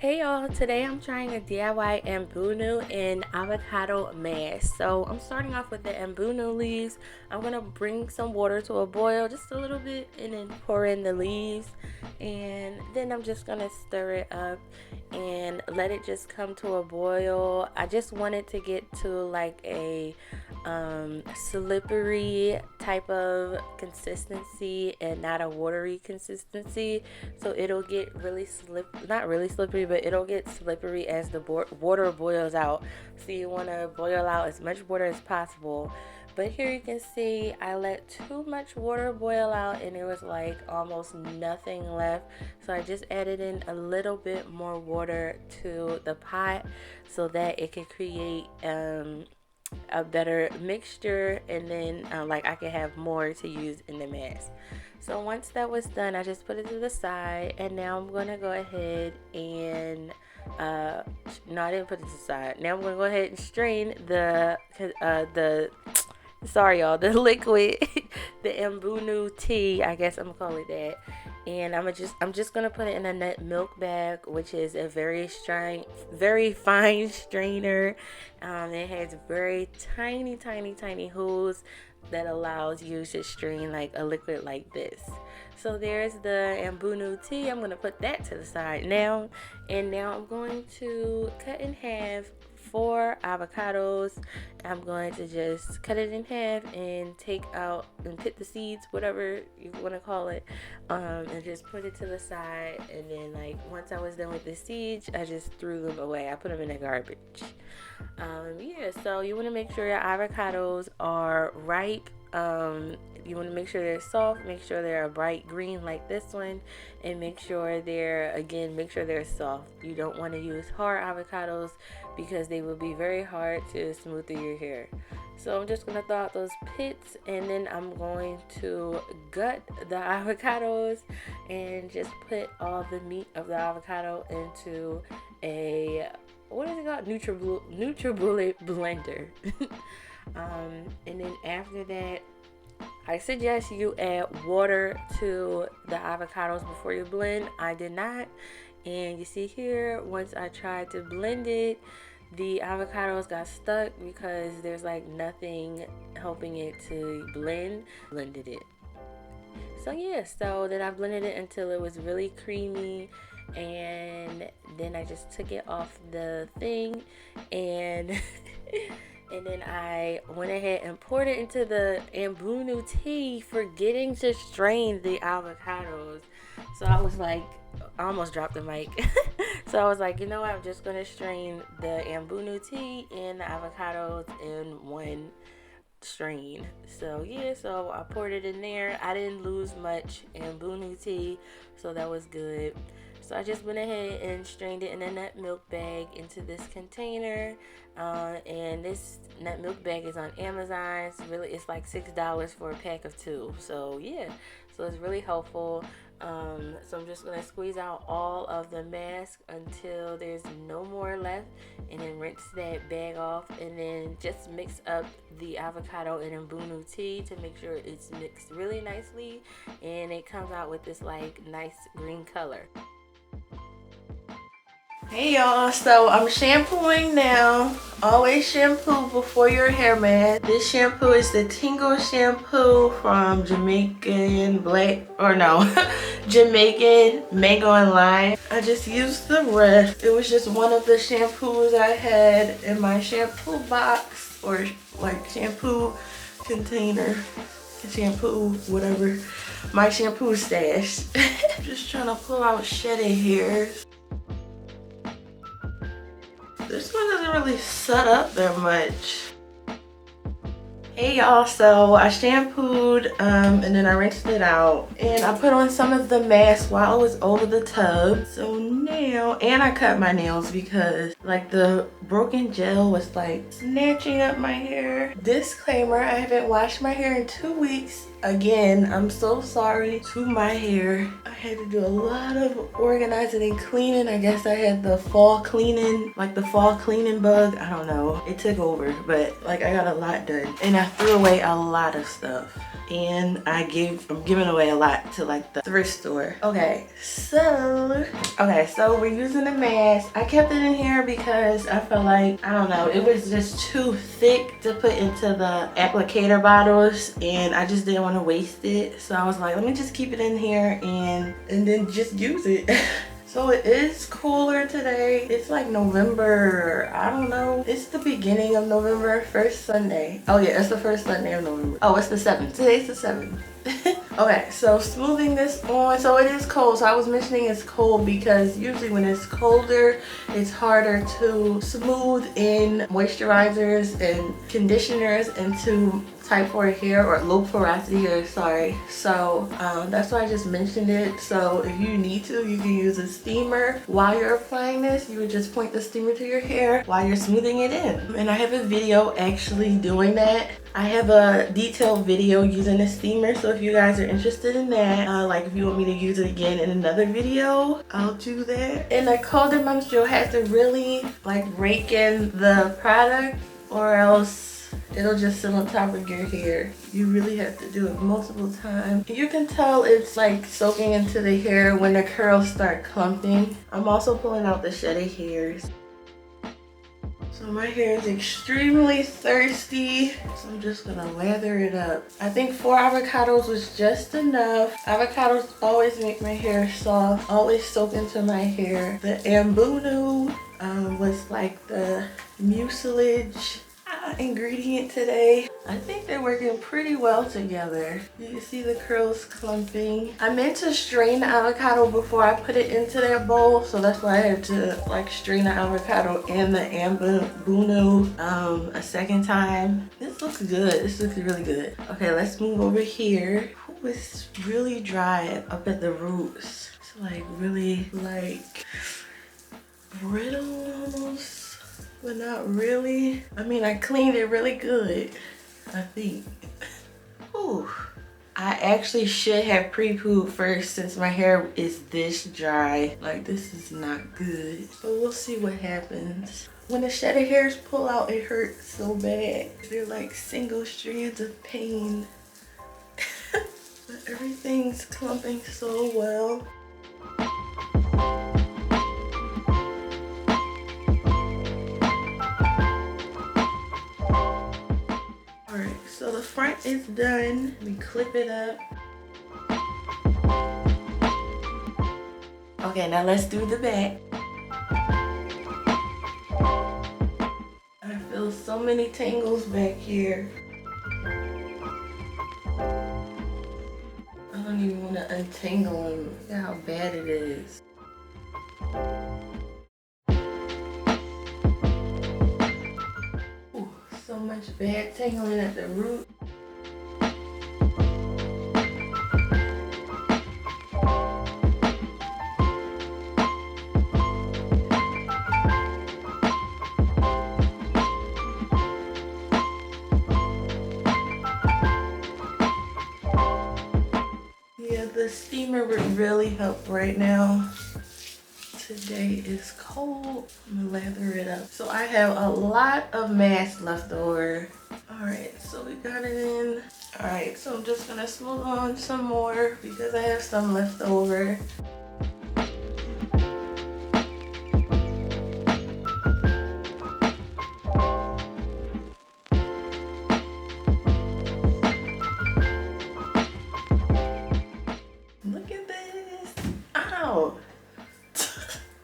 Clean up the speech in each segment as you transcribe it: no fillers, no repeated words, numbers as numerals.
Hey y'all, today I'm trying a DIY Ambunu and avocado mask. So I'm starting off with the Ambunu leaves. I'm going to bring some water to a boil, just a little bit, and then pour in the leaves. And then I'm just going to stir it up and let it just come to a boil. I just want it to get to like a slippery type of consistency and not a watery consistency, so it'll get really not really slippery, but it'll get slippery as the water boils out. So you want to boil out as much water as possible. But here you can see I let too much water boil out and there was like almost nothing left. So I just added in a little bit more water to the pot so that it could create a better mixture, and then like I could have more to use in the mask. So once that was done, I just put it to the side, and now I'm going to go ahead and no, I didn't put it to the side. Now I'm going to go ahead and strain the sorry y'all, the liquid, the Ambunu tea, I guess I'm gonna call it that. And I'm just gonna put it in a nut milk bag, which is a very fine strainer. It has very tiny holes that allows you to strain like a liquid like this. So there's the Ambunu tea. I'm gonna put that to the side now, and now I'm going to cut in half 4 avocados. I'm going to just cut it in half and take out and pit the seeds, whatever you want to call it, and just put it to the side. And then like once I was done with the seeds, I just threw them away. I put them in the garbage. Yeah, so you want to make sure your avocados are ripe. You want to make sure they're soft, make sure they're a bright green like this one, and make sure they're soft. You don't want to use hard avocados because they will be very hard to smooth through your hair. So I'm just going to throw out those pits, and then I'm going to gut the avocados and just put all the meat of the avocado into a, what is it called? Nutri-Bullet blender. And then after that, I suggest you add water to the avocados before you blend. I did not, and you see here, once I tried to blend it, the avocados got stuck because there's like nothing helping it to blended it. So yeah, so then I blended it until it was really creamy, and then I just took it off the thing, and and then I went ahead and poured it into the Ambunu tea, forgetting to strain the avocados. So I was like, I almost dropped the mic. So I was like, you know what, I'm just gonna strain the Ambunu tea and the avocados in one strain. So yeah, so I poured it in there. I didn't lose much Ambunu tea, so that was good. So I just went ahead and strained it in a nut milk bag into this container, and this nut milk bag is on Amazon. It's like $6 for a pack of 2. So yeah, so it's really helpful. So I'm just gonna squeeze out all of the mask until there's no more left, and then rinse that bag off, and then just mix up the avocado and Ambunu tea to make sure it's mixed really nicely, and it comes out with this like nice green color. Hey y'all, so I'm shampooing now. Always shampoo before your hair mask. This shampoo is the Tingle shampoo from Jamaican Jamaican Mango and Lime. I just used the rest. It was just one of the shampoos I had in my shampoo box, or like shampoo container, shampoo, whatever. My shampoo stash. Just trying to pull out shedded hairs. This one doesn't really set up that much. Hey y'all, so I shampooed and then I rinsed it out, and I put on some of the mask while it was over the tub. So now, and I cut my nails because like the broken gel was like snatching up my hair. Disclaimer, I haven't washed my hair in 2 weeks. Again, I'm so sorry to my hair. I had to do a lot of organizing and cleaning. I guess I had the fall cleaning, like the fall cleaning bug. I don't know. It took over, but like I got a lot done. And I threw away a lot of stuff. and I'm giving away a lot to like the thrift store. Okay, so we're using the mask. I kept it in here because I felt like, I don't know, it was just too thick to put into the applicator bottles, and I just didn't want to waste it. So I was like, let me just keep it in here and then just use it. So it is cooler today. It's like November, I don't know. It's the beginning of November, first Sunday. Oh yeah, it's the first Sunday of November. Oh, it's the 7th. Today's the 7th. Okay, so smoothing this on. So it is cold. So I was mentioning it's cold because usually when it's colder, it's harder to smooth in moisturizers and conditioners into type 4 hair or low porosity hair, sorry. So that's why I just mentioned it. So if you need to, you can use a steamer while you're applying this. You would just point the steamer to your hair while you're smoothing it in. And I have a video actually doing that. I have a detailed video using the steamer, so if you guys are interested in that, like if you want me to use it again in another video, I'll do that. In the colder months, you'll have to really like rake in the product, or else it'll just sit on top of your hair. You really have to do it multiple times. You can tell it's like soaking into the hair when the curls start clumping. I'm also pulling out the shedded hairs. So my hair is extremely thirsty, so I'm just gonna lather it up. I think 4 avocados was just enough. Avocados always make my hair soft, always soak into my hair. The Ambunu was like the mucilage ingredient today. I think they're working pretty well together. You can see the curls clumping. I meant to strain the avocado before I put it into that bowl, so that's why I had to like strain the avocado and the Ambunu a second time. This looks good. This looks really good. Okay, let's move over here. Ooh, it's really dry up at the roots. It's like really like brittle almost. But not really. I mean, I cleaned it really good, I think. Ooh. I actually should have pre-pooed first since my hair is this dry. Like, this is not good. But we'll see what happens. When the shedded hairs pull out, it hurts so bad. They're like single strands of pain. But everything's clumping so well. So the front is done. We clip it up. Okay, now let's do the back. I feel so many tangles back here. I don't even want to untangle them. Look at how bad it is. So much bad tangling at the root. Yeah, the steamer would really help right now. Today is cold. I'm gonna lather it up. So I have a lot of mask left over. Alright, so we got it in. Alright, so I'm just gonna smooth on some more because I have some left over. Look at this. Ow!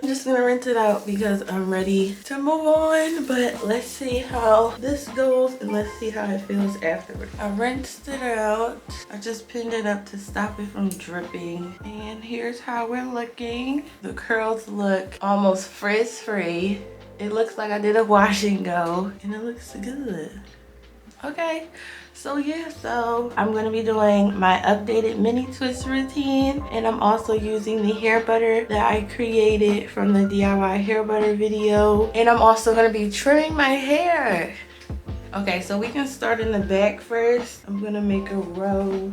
I'm just gonna rinse it out because I'm ready to move on, but let's see how this goes and let's see how it feels afterward. I rinsed it out. I just pinned it up to stop it from dripping, and here's how we're looking. The curls look almost frizz-free. It looks like I did a wash and go, and it looks good. Okay, so yeah, so I'm going to be doing my updated mini twist routine, and I'm also using the hair butter that I created from the DIY hair butter video, and I'm also going to be trimming my hair. Okay, so we can start in the back first. I'm going to make a row.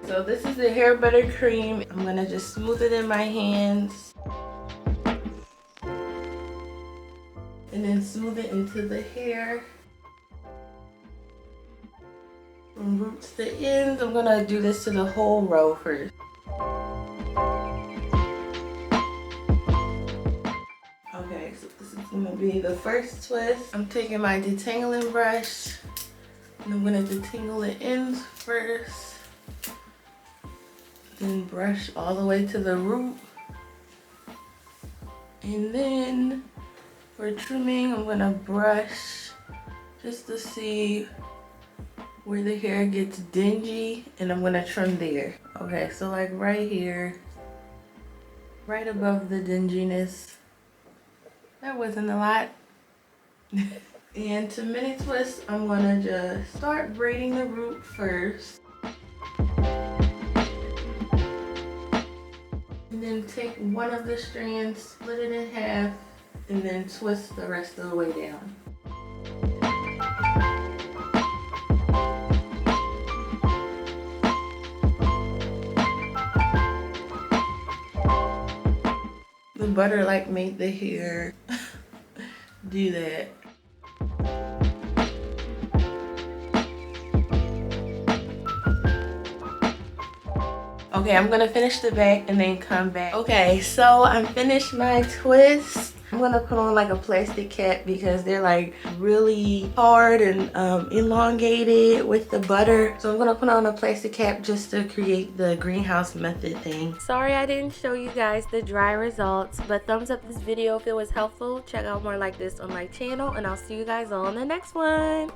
So this is the hair butter cream. I'm going to just smooth it in my hands. and then smooth it into the hair. From roots to ends, I'm gonna do this to the whole row first. Okay, so this is gonna be the first twist. I'm taking my detangling brush and I'm gonna detangle the ends first. Then brush all the way to the root. And then for trimming, I'm gonna brush just to see where the hair gets dingy, and I'm gonna trim there. Okay, so like right here, right above the dinginess. That wasn't a lot. And to mini twist, I'm gonna just start braiding the root first. And then take one of the strands, split it in half, and then twist the rest of the way down. The butter like made the hair do that. Okay, I'm gonna finish the back and then come back. Okay, so I'm finished my twist. I'm gonna put on like a plastic cap because they're like really hard and elongated with the butter. So I'm gonna put on a plastic cap just to create the greenhouse method thing. Sorry I didn't show you guys the dry results, but thumbs up this video if it was helpful. Check out more like this on my channel, and I'll see you guys all in the next one.